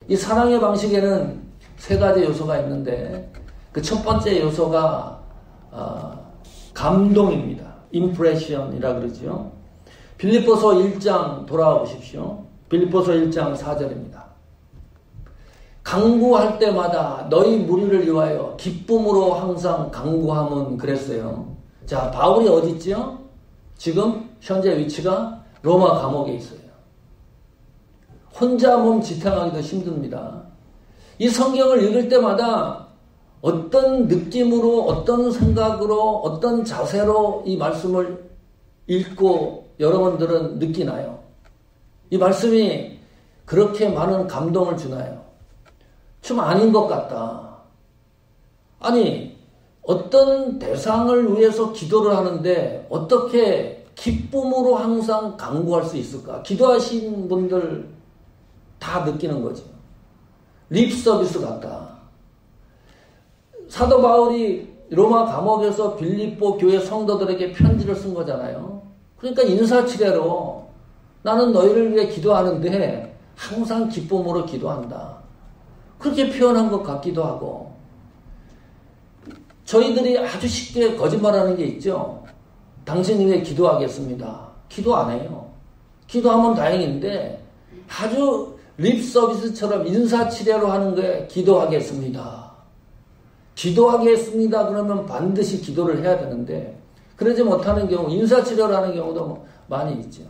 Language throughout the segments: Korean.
이 사랑의 방식에는 세 가지 요소가 있는데 그 첫 번째 요소가 감동입니다. 임프레션이라 그러죠. 빌립보서 1장 돌아와 보십시오. 빌립보서 1장 4절입니다. 강구할 때마다 너희 무리를 위하여 기쁨으로 항상 강구함은 그랬어요. 자, 바울이 어디 있죠? 지금 현재 위치가 로마 감옥에 있어요. 혼자 몸 지탱하기도 힘듭니다. 이 성경을 읽을 때마다 어떤 느낌으로, 어떤 생각으로, 어떤 자세로 이 말씀을 읽고 여러분들은 느끼나요? 이 말씀이 그렇게 많은 감동을 주나요? 좀 아닌 것 같다. 아니, 어떤 대상을 위해서 기도를 하는데 어떻게 기쁨으로 항상 강구할 수 있을까? 기도하신 분들 다 느끼는 거죠. 립 서비스 같다. 사도 바울이 로마 감옥에서 빌립보 교회 성도들에게 편지를 쓴 거잖아요. 그러니까 인사치레로 나는 너희를 위해 기도하는데 항상 기쁨으로 기도한다. 그렇게 표현한 것 같기도 하고, 저희들이 아주 쉽게 거짓말하는 게 있죠. 당신을 위해 기도하겠습니다. 기도 안 해요. 기도하면 다행인데 아주 립 서비스처럼 인사치레로 하는 거에 기도하겠습니다. 기도하겠습니다. 그러면 반드시 기도를 해야 되는데 그러지 못하는 경우, 인사치레로 하는 경우도 많이 있죠.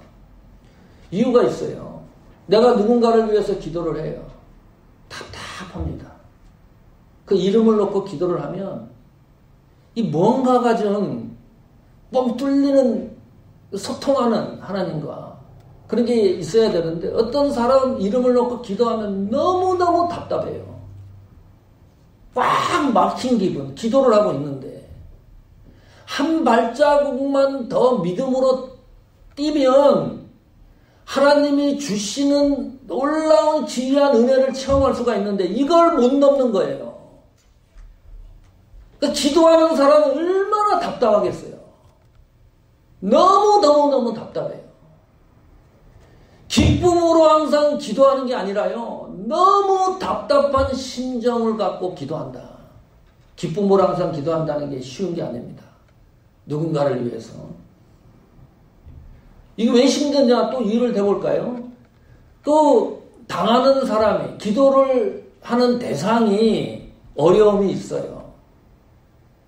이유가 있어요. 내가 누군가를 위해서 기도를 해요. 답답합니다. 그 이름을 놓고 기도를 하면 이 뭔가가 좀 뻥 뚫리는, 소통하는 하나님과 그런 게 있어야 되는데 어떤 사람 이름을 놓고 기도하면 너무너무 답답해요. 꽉 막힌 기분, 기도를 하고 있는데 한 발자국만 더 믿음으로 뛰면 하나님이 주시는 놀라운 기이한 은혜를 체험할 수가 있는데 이걸 못 넘는 거예요. 그러니까 기도하는 사람은 얼마나 답답하겠어요. 너무너무 답답해요. 기쁨으로 항상 기도하는 게 아니라요, 너무 답답한 심정을 갖고 기도한다. 기쁨으로 항상 기도한다는 게 쉬운 게 아닙니다. 누군가를 위해서. 이게 왜 힘드냐, 또 이유를 대볼까요? 또 당하는 사람이, 기도를 하는 대상이 어려움이 있어요.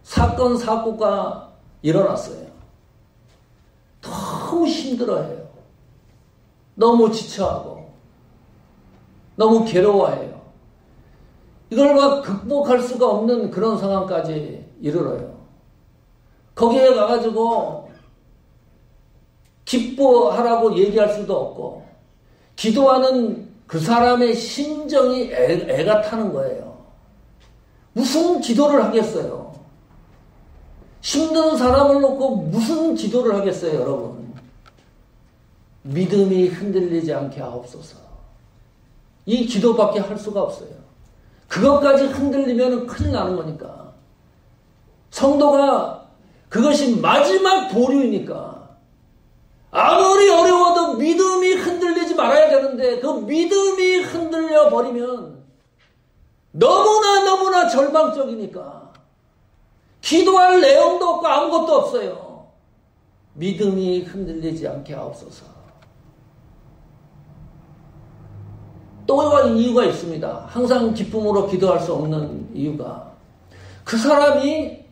사건, 사고가 일어났어요. 너무 힘들어해요. 너무 지쳐하고 너무 괴로워해요. 이걸 막 극복할 수가 없는 그런 상황까지 이르러요. 거기에 가가지고 기뻐하라고 얘기할 수도 없고 기도하는 그 사람의 심정이 애가 타는 거예요. 무슨 기도를 하겠어요? 힘든 사람을 놓고 무슨 기도를 하겠어요, 여러분? 믿음이 흔들리지 않게 하옵소서. 이 기도밖에 할 수가 없어요. 그것까지 흔들리면 큰일 나는 거니까. 성도가 그것이 마지막 보류이니까. 아무리 어려워도 믿음이 흔들리지 말아야 되는데 그 믿음이 흔들려 버리면 너무나 절망적이니까 기도할 내용도 없고 아무것도 없어요. 믿음이 흔들리지 않게 하옵소서. 또 이유가 있습니다. 항상 기쁨으로 기도할 수 없는 이유가 그 사람이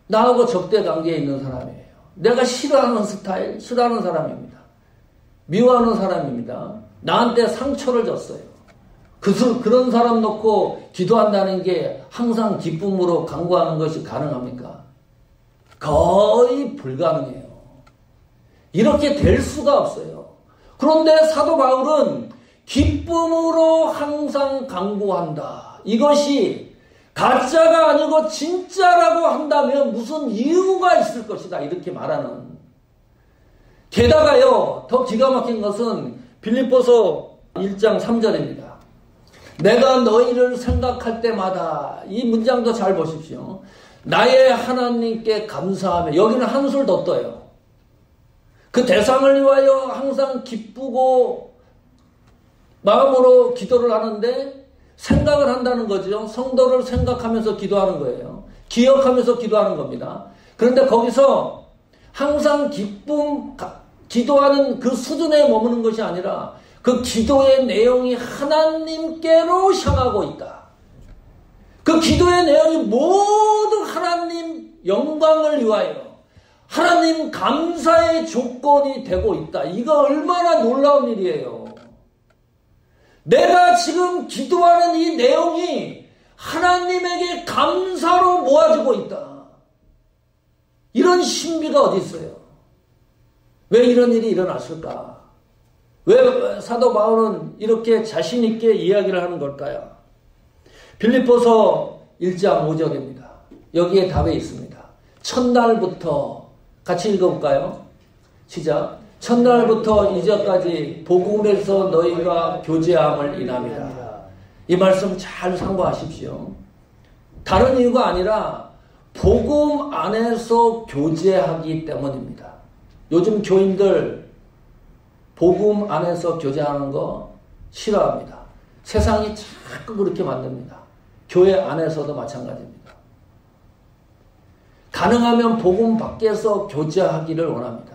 나하고 적대 관계에 있는 사람이에요. 내가 싫어하는 스타일, 싫어하는 사람입니다. 미워하는 사람입니다. 나한테 상처를 줬어요. 그런 사람 놓고 기도한다는 게 항상 기쁨으로 간구하는 것이 가능합니까? 거의 불가능해요. 이렇게 될 수가 없어요. 그런데 사도 바울은 기쁨으로 항상 간구한다. 이것이 가짜가 아니고 진짜라고 한다면 무슨 이유가 있을 것이다. 이렇게 말하는. 게다가요, 더 기가 막힌 것은 빌립보서 1장 3절입니다. 내가 너희를 생각할 때마다, 이 문장도 잘 보십시오. 나의 하나님께 감사하며, 여기는 한술 더 떠요. 그 대상을 위하여 항상 기쁘고 마음으로 기도를 하는데 생각을 한다는 거죠. 성도를 생각하면서 기도하는 거예요. 기억하면서 기도하는 겁니다. 그런데 거기서 항상 기도하는 그 수준에 머무는 것이 아니라 그 기도의 내용이 하나님께로 향하고 있다. 그 기도의 내용이 모두 하나님 영광을 위하여 하나님 감사의 조건이 되고 있다. 이거 얼마나 놀라운 일이에요. 내가 지금 기도하는 이 내용이 하나님에게 감사로 모아지고 있다. 이런 신비가 어디 있어요? 왜 이런 일이 일어났을까? 왜 사도 바울은 이렇게 자신 있게 이야기를 하는 걸까요? 빌립보서 1장 5절입니다. 여기에 답이 있습니다. 첫날부터 같이 읽어볼까요? 시작. 첫날부터 이제까지 복음에서 너희가 교제함을 인함이라. 이 말씀 잘 참고하십시오. 다른 이유가 아니라 복음 안에서 교제하기 때문입니다. 요즘 교인들 복음 안에서 교제하는 거 싫어합니다. 세상이 자꾸 그렇게 만듭니다. 교회 안에서도 마찬가지입니다. 가능하면 복음 밖에서 교제하기를 원합니다.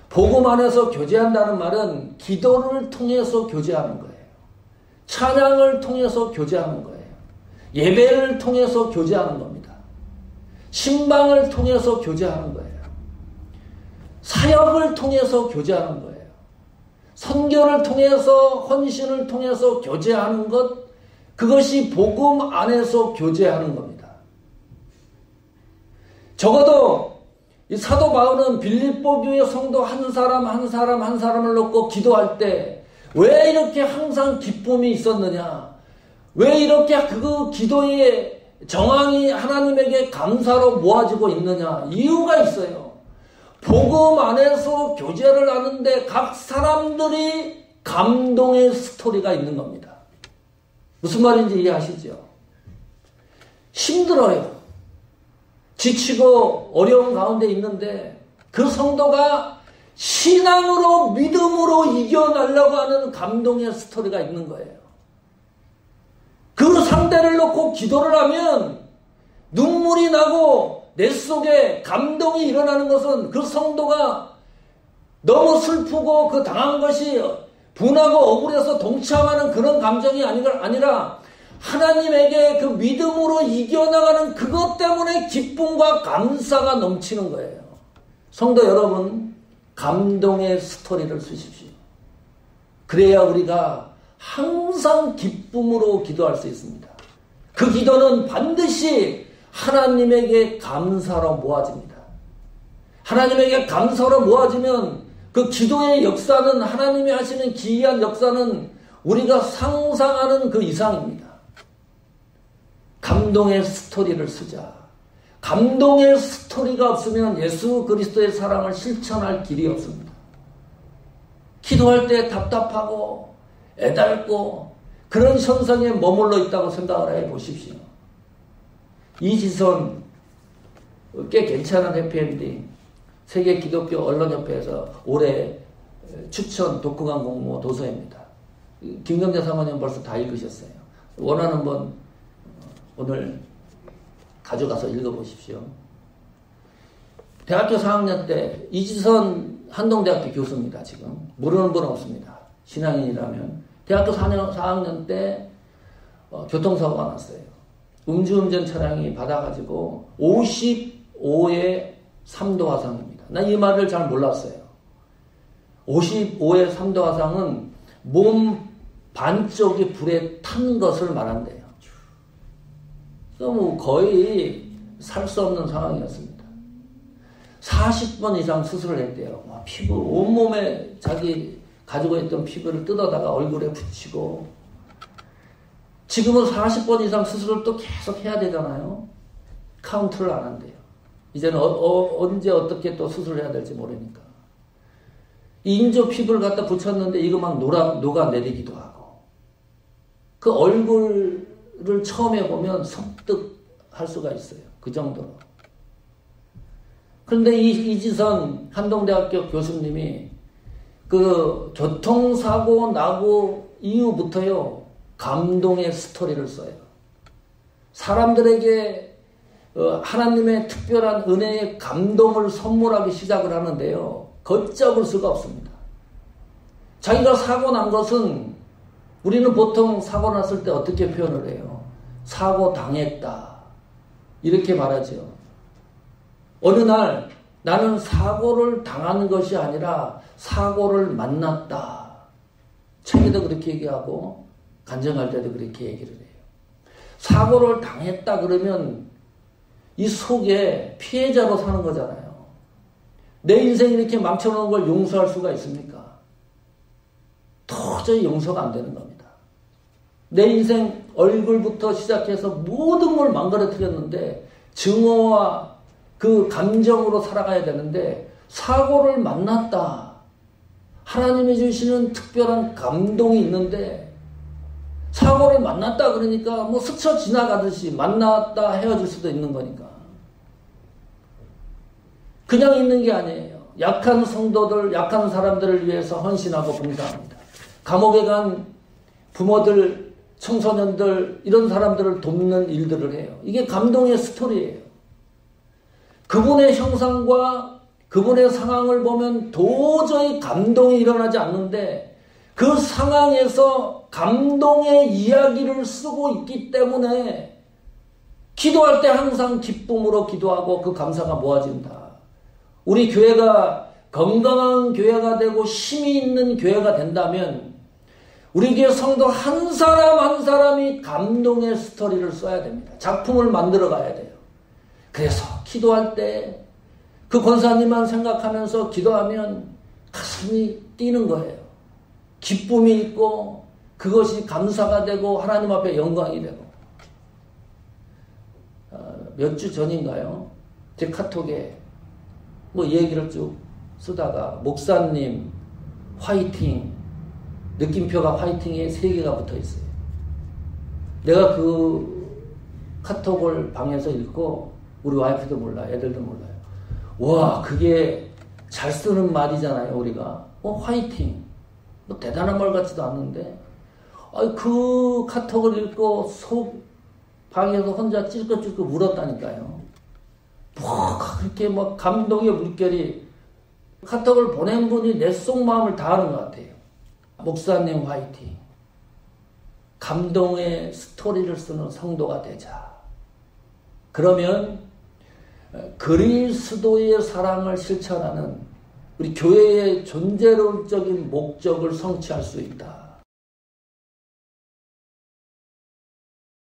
복음 안에서 교제한다는 말은 기도를 통해서 교제하는 거예요. 찬양을 통해서 교제하는 거예요. 예배를 통해서 교제하는 겁니다. 신방을 통해서 교제하는 거예요. 사역을 통해서 교제하는 거예요. 선교를 통해서 헌신을 통해서 교제하는 것, 그것이 복음 안에서 교제하는 겁니다. 적어도 이 사도 바울은 빌립보 교회 성도 한 사람 한 사람 한 사람을 놓고 기도할 때 왜 이렇게 항상 기쁨이 있었느냐? 왜 이렇게 그 기도의 정황이 하나님에게 감사로 모아지고 있느냐? 이유가 있어요. 복음 안에서 교제를 하는데 각 사람들이 감동의 스토리가 있는 겁니다. 무슨 말인지 이해하시죠? 힘들어요. 지치고 어려운 가운데 있는데 그 성도가 신앙으로 믿음으로 이겨내려고 하는 감동의 스토리가 있는 거예요. 그 상대를 놓고 기도를 하면 눈물이 나고 내 속에 감동이 일어나는 것은 그 성도가 너무 슬프고 그 당한 것이 분하고 억울해서 동참하는 그런 감정이 아니라 하나님에게 그 믿음으로 이겨나가는 그것 때문에 기쁨과 감사가 넘치는 거예요. 성도 여러분, 감동의 스토리를 쓰십시오. 그래야 우리가 항상 기쁨으로 기도할 수 있습니다. 그 기도는 반드시 하나님에게 감사로 모아집니다. 하나님에게 감사로 모아지면 그 기도의 역사는, 하나님이 하시는 기이한 역사는 우리가 상상하는 그 이상입니다. 감동의 스토리를 쓰자. 감동의 스토리가 없으면 예수 그리스도의 사랑을 실천할 길이 없습니다. 기도할 때 답답하고 애달고 그런 현상에 머물러 있다고 생각을 해보십시오. 이지선 꽤 괜찮은 해피엔딩, 세계 기독교 언론협회에서 올해 추천 독후감 공모 도서입니다. 김경재 사모님 벌써 다 읽으셨어요. 원하는 분 오늘 가져가서 읽어보십시오. 대학교 4학년 때 이지선 한동대학교 교수입니다. 지금 모르는 분은 없습니다. 신앙인이라면. 대학교 4학년 때 교통사고가 났어요. 음주운전 차량이 받아가지고 55의 3도 화상입니다. 난 이 말을 잘 몰랐어요. 55의 3도 화상은 몸 반쪽이 불에 탄 것을 말한대요. 너무 거의 살 수 없는 상황이었습니다. 40번 이상 수술을 했대요. 피부, 온몸에 자기 가지고 있던 피부를 뜯어다가 얼굴에 붙이고, 지금은 40번 이상 수술을 또 계속 해야 되잖아요. 카운트를 안 한대요. 이제는 언제 어떻게 또 수술을 해야 될지 모르니까. 인조 피부를 갖다 붙였는데 이거 막 녹아내리기도 하고. 그 얼굴을 처음에 보면 섬뜩할 수가 있어요. 그 정도로. 그런데 이지선 한동대학교 교수님이 그 교통사고 나고 이후부터요, 감동의 스토리를 써요. 사람들에게 하나님의 특별한 은혜의 감동을 선물하기 시작을 하는데요. 걷잡을 수가 없습니다. 자기가 사고 난 것은 우리는 보통 사고 났을 때 어떻게 표현을 해요? 사고 당했다. 이렇게 말하죠. 어느 날 나는 사고를 당하는 것이 아니라 사고를 만났다. 책에도 그렇게 얘기하고 간증할 때도 그렇게 얘기를 해요. 사고를 당했다 그러면 이 속에 피해자로 사는 거잖아요. 내 인생 이렇게 망쳐놓은 걸 용서할 수가 있습니까? 도저히 용서가 안 되는 겁니다. 내 인생 얼굴부터 시작해서 모든 걸 망가뜨렸는데 증오와 그 감정으로 살아가야 되는데 사고를 만났다. 하나님이 주시는 특별한 감동이 있는데 사고를 만났다 그러니까 뭐 스쳐 지나가듯이 만났다 헤어질 수도 있는 거니까. 그냥 있는 게 아니에요. 약한 성도들, 약한 사람들을 위해서 헌신하고 봉사합니다. 감옥에 간 부모들, 청소년들 이런 사람들을 돕는 일들을 해요. 이게 감동의 스토리예요. 그분의 형상과 그분의 상황을 보면 도저히 감동이 일어나지 않는데 그 상황에서 감동의 이야기를 쓰고 있기 때문에 기도할 때 항상 기쁨으로 기도하고 그 감사가 모아진다. 우리 교회가 건강한 교회가 되고 힘이 있는 교회가 된다면 우리 교회 성도 한 사람 한 사람이 감동의 스토리를 써야 됩니다. 작품을 만들어 가야 돼요. 그래서 기도할 때 그 권사님만 생각하면서 기도하면 가슴이 뛰는 거예요. 기쁨이 있고 그것이 감사가 되고 하나님 앞에 영광이 되고. 몇 주 전인가요? 제 카톡에 뭐 얘기를 쭉 쓰다가 목사님 화이팅, 느낌표가 화이팅에 3개가 붙어 있어요. 내가 그 카톡을 방에서 읽고 우리 와이프도 몰라요. 애들도 몰라요. 와, 그게 잘 쓰는 말이잖아요, 우리가. 화이팅. 뭐 대단한 말 같지도 않는데. 그 카톡을 읽고 방에서 혼자 찔끔찔끔 울었다니까요. 그렇게 막 감동의 물결이 카톡을 보낸 분이 내 속마음을 다 아는 것 같아요. 목사님 화이팅. 감동의 스토리를 쓰는 성도가 되자. 그러면 그리스도의 사랑을 실천하는 우리 교회의 존재론적인 목적을 성취할 수 있다.